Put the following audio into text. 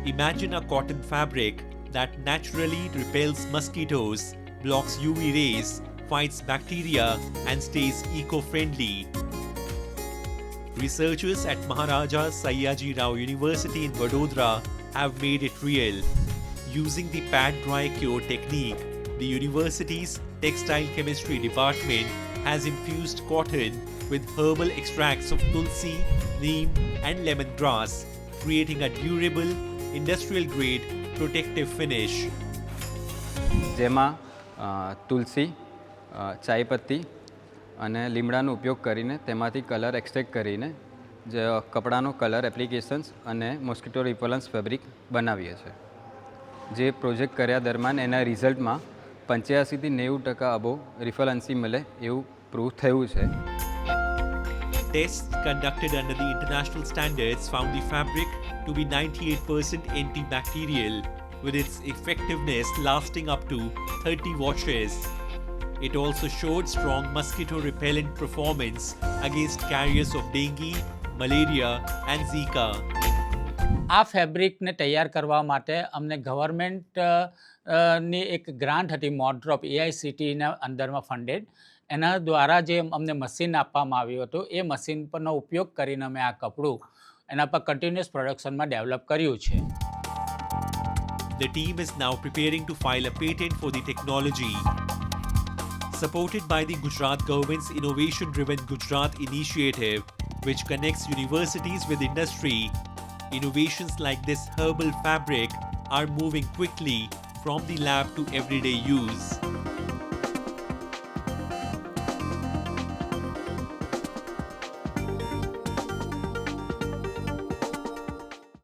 Imagine a cotton fabric that naturally repels mosquitoes, blocks UV rays, fights bacteria, and stays eco-friendly. Researchers at Maharaja Sayaji Rao University in Vadodara have made it real. Using the pad dry cure technique, the university's textile chemistry department has infused cotton with herbal extracts of tulsi, neem, and lemongrass, creating a durable, industrial-grade protective finish. જેમાં તુલસી, ચાયપત્તી અને લીમડાનો ઉપયોગ કરીને તેમાંથી colour extract કરીને જે કપડાનો colour applications અને mosquito રિપેલન્સ fabric બનાવીએ છીએ. જે પ્રોજેક્ટ કર્યા દરમિયાન એના રિઝલ્ટમાં 85થી 90% અબો રિફલન્સી મળે એવું પ્રૂવ થયું છે. Tests conducted under the international standards found the fabric to be 98% antibacterial, with its effectiveness lasting up to 30 washes. It also showed strong mosquito repellent performance against carriers of dengue, malaria and Zika. આ ફેબ્રિકને તૈયાર કરવા માટે અમને government ની એક grant હતી મોડ્રોપ AICTEના અંદરમાં funded. એના દ્વારા જે અમને મશીન આપવામાં આવ્યું હતું એ મશીન પરનો ઉપયોગ કરીને અમે આ કપડું એના પર કન્ટિન્યુઅસ પ્રોડક્શનમાં ડેવલપ કર્યું છે. The team is now preparing to file a patent for the technology. Supported by the Gujarat government's innovation-driven Gujarat initiative, which connects universities with industry, innovations like this herbal fabric are moving quickly from the lab to everyday use.